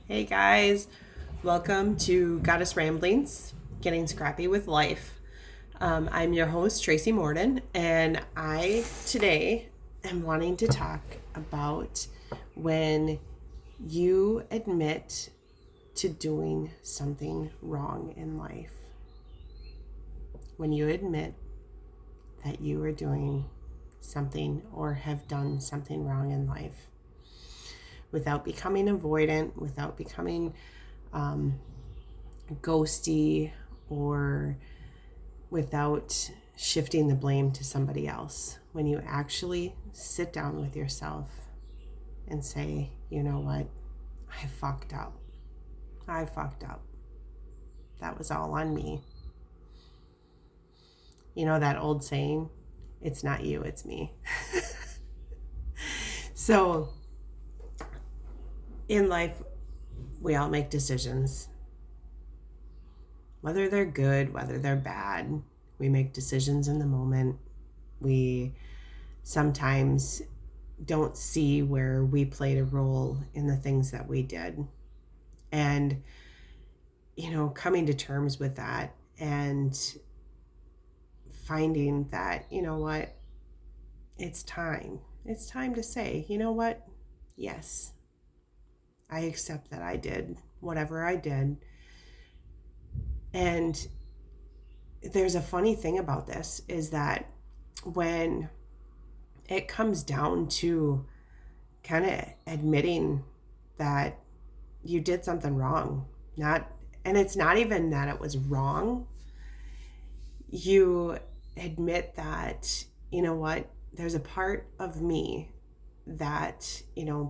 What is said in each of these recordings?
Hey guys, welcome to Goddess Ramblings, Getting Scrappy with Life. I'm your host, Tracy Morden, and I today am wanting to talk about when you admit to doing something wrong in life. When you admit that you are doing something or have done something wrong in life, without becoming avoidant, without becoming ghosty, or without shifting the blame to somebody else. When you actually sit down with yourself and say, you know what, I fucked up. I fucked up. That was all on me. You know that old saying, it's not you, it's me. So in life, we all make decisions. Whether they're good, whether they're bad, we make decisions in the moment. We sometimes don't see where we played a role in the things that we did. And, coming to terms with that and finding that, you know what, it's time. It's time to say, you know what, yes, I accept that I did whatever I did. And there's a funny thing about this is that when it comes down to kind of admitting that you did something wrong, and it's not even that it was wrong, you admit that, you know what, there's a part of me that,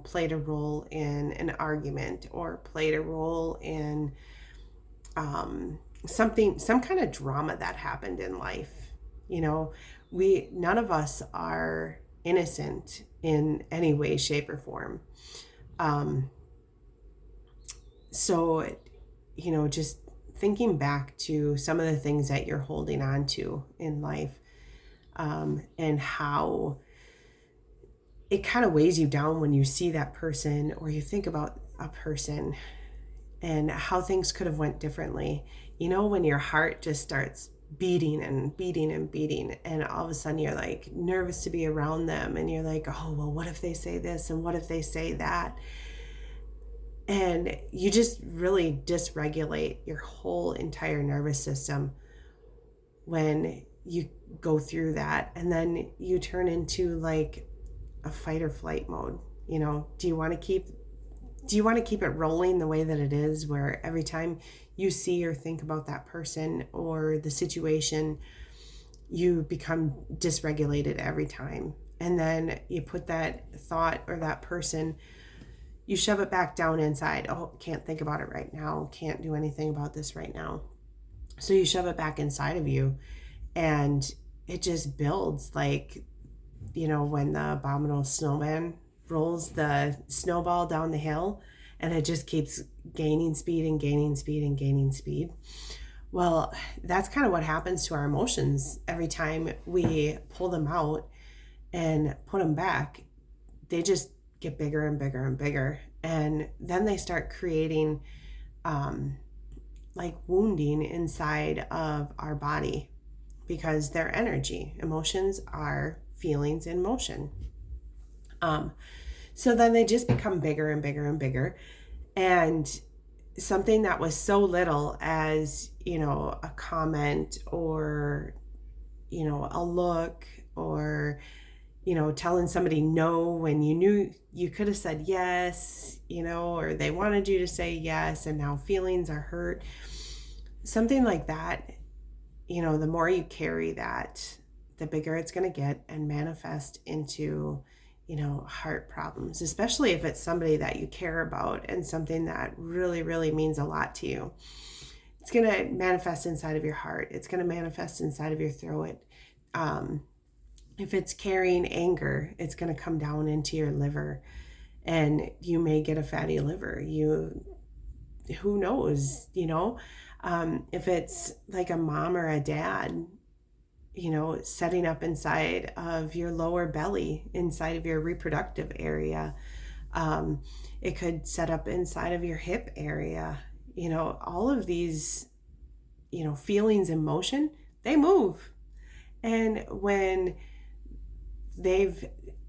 played a role in an argument or played a role in some kind of drama that happened in life. None of us are innocent in any way, shape, or form. So, just thinking back to some of the things that you're holding on to in life, and how it kind of weighs you down when you see that person or you think about a person and how things could have went differently. When your heart just starts beating and beating and beating, and all of a sudden you're like nervous to be around them, and you're like, oh, well, what if they say this and what if they say that? And you just really dysregulate your whole entire nervous system when you go through that. And then you turn into like a fight or flight mode. Do you want to keep it rolling the way that it is, where every time you see or think about that person or the situation, you become dysregulated every time? And then you put that thought or that person, you shove it back down inside. Oh, can't think about it right now. Can't do anything about this right now. So you shove it back inside of you, and it just builds like, when the abominable snowman rolls the snowball down the hill, and it just keeps gaining speed and gaining speed and gaining speed. Well, that's kind of what happens to our emotions. Every time we pull them out and put them back, they just get bigger and bigger and bigger. And then they start creating like wounding inside of our body, because they're energy. Emotions are feelings in motion. So then they just become bigger and bigger and bigger. And something that was so little as, a comment or, a look, or, telling somebody no when you knew you could have said yes, or they wanted you to say yes, and now feelings are hurt. Something like that, the more you carry that, the bigger it's going to get and manifest into, heart problems, especially if it's somebody that you care about and something that really, really means a lot to you. It's going to manifest inside of your heart. It's going to manifest inside of your throat. If it's carrying anger, it's going to come down into your liver, and you may get a fatty liver. Who knows, if it's like a mom or a dad, setting up inside of your lower belly, inside of your reproductive area, It could set up inside of your hip area. All of these, feelings in motion, they move. And when they've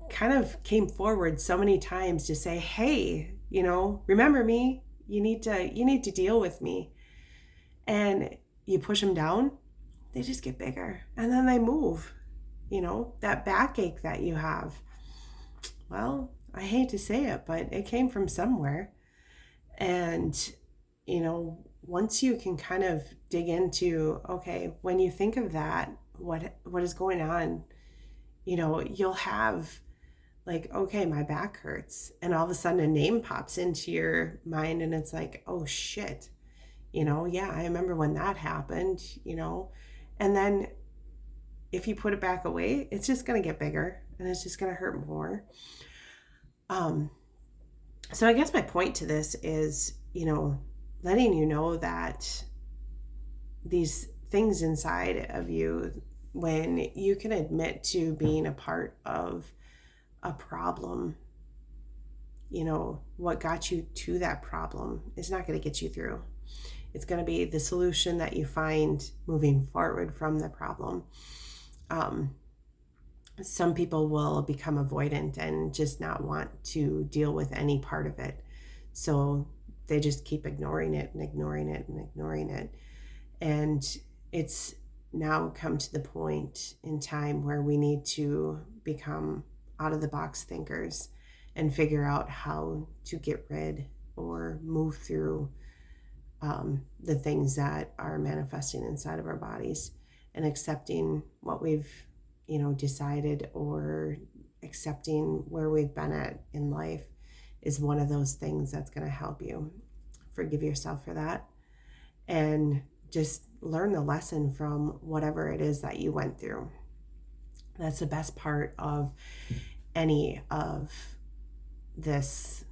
kind of came forward so many times to say, hey, remember me, you need to deal with me. And you push them down, they just get bigger and then they move. That backache that you have, well, I hate to say it, but it came from somewhere. And, once you can kind of dig into, okay, when you think of that, what is going on, you'll have like, okay, my back hurts. And all of a sudden a name pops into your mind and it's like, oh shit, yeah, I remember when that happened, and then if you put it back away, it's just going to get bigger and it's just going to hurt more. So I guess my point to this is, letting you know that these things inside of you, when you can admit to being a part of a problem, what got you to that problem is not going to get you through. It's going to be the solution that you find moving forward from the problem. Some people will become avoidant and just not want to deal with any part of it. So they just keep ignoring it and ignoring it and ignoring it. And it's now come to the point in time where we need to become out of the box thinkers and figure out how to get rid or move through the things that are manifesting inside of our bodies, and accepting what we've decided, or accepting where we've been at in life is one of those things that's going to help you. Forgive yourself for that and just learn the lesson from whatever it is that you went through. That's the best part of any of this,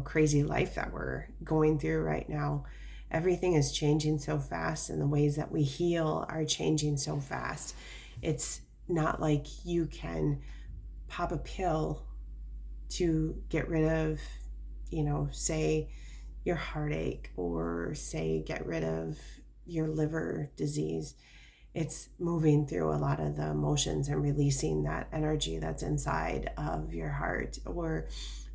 crazy life that we're going through right now. Everything is changing so fast, and the ways that we heal are changing so fast. It's not like you can pop a pill to get rid of, say your heartache, or say get rid of your liver disease. It's moving through a lot of the emotions and releasing that energy that's inside of your heart, or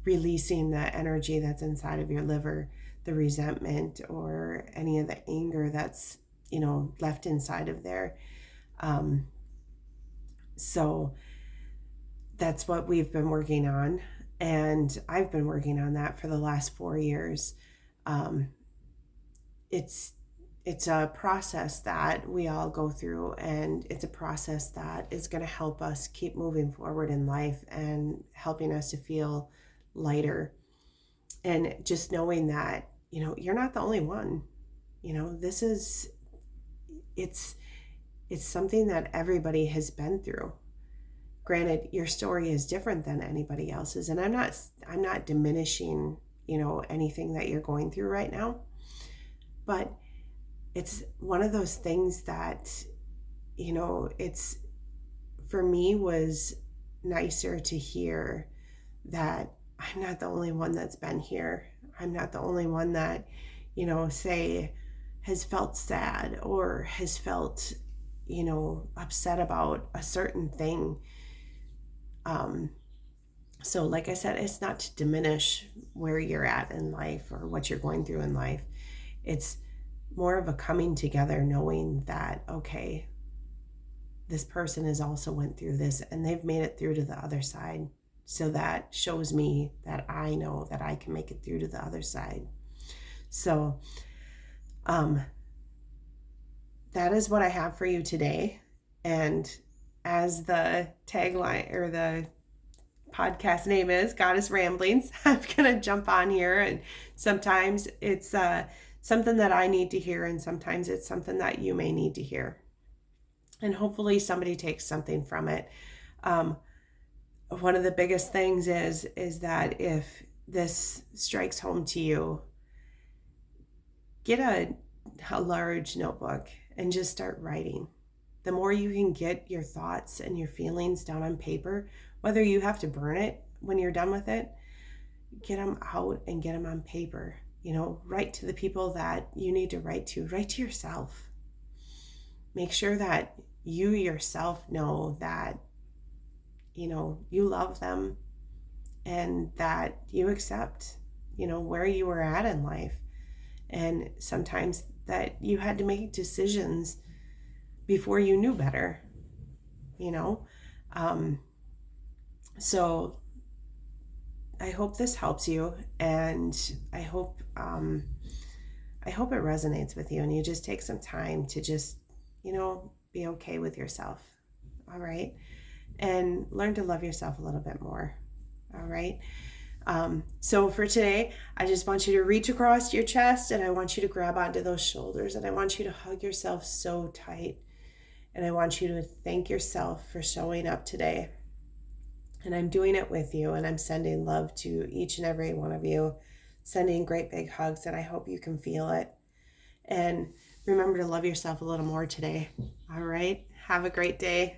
releasing the energy that's inside of your liver, the resentment or any of the anger that's, left inside of there. So that's what we've been working on. And I've been working on that for the last 4 years. It's a process that we all go through, and it's a process that is going to help us keep moving forward in life and helping us to feel lighter. And just knowing that, you're not the only one. It's something that everybody has been through. Granted, your story is different than anybody else's, and I'm not diminishing, anything that you're going through right now. But it's one of those things that, it's, for me, was nicer to hear that I'm not the only one that's been here. I'm not the only one that, say, has felt sad or has felt, upset about a certain thing. So like I said, it's not to diminish where you're at in life or what you're going through in life. It's more of a coming together, knowing that, okay, this person has also went through this and they've made it through to the other side. So that shows me that I know that I can make it through to the other side. So, that is what I have for you today. And as the tagline or the podcast name is, Goddess Ramblings, I'm going to jump on here, and sometimes it's something that I need to hear, and sometimes it's something that you may need to hear. And hopefully somebody takes something from it. One of the biggest things is that if this strikes home to you, get a large notebook and just start writing. The more you can get your thoughts and your feelings down on paper, whether you have to burn it when you're done with it, get them out and get them on paper. Write to the people that you need to write to yourself. Make sure that you yourself know that, you love them and that you accept, where you were at in life. And sometimes that you had to make decisions before you knew better, So I hope this helps you, and I hope it resonates with you, and you just take some time to just, be okay with yourself. All right. And learn to love yourself a little bit more. All right. So for today, I just want you to reach across your chest, and I want you to grab onto those shoulders, and I want you to hug yourself so tight. And I want you to thank yourself for showing up today. And I'm doing it with you, and I'm sending love to each and every one of you, sending great big hugs, and I hope you can feel it. And remember to love yourself a little more today. All right. Have a great day.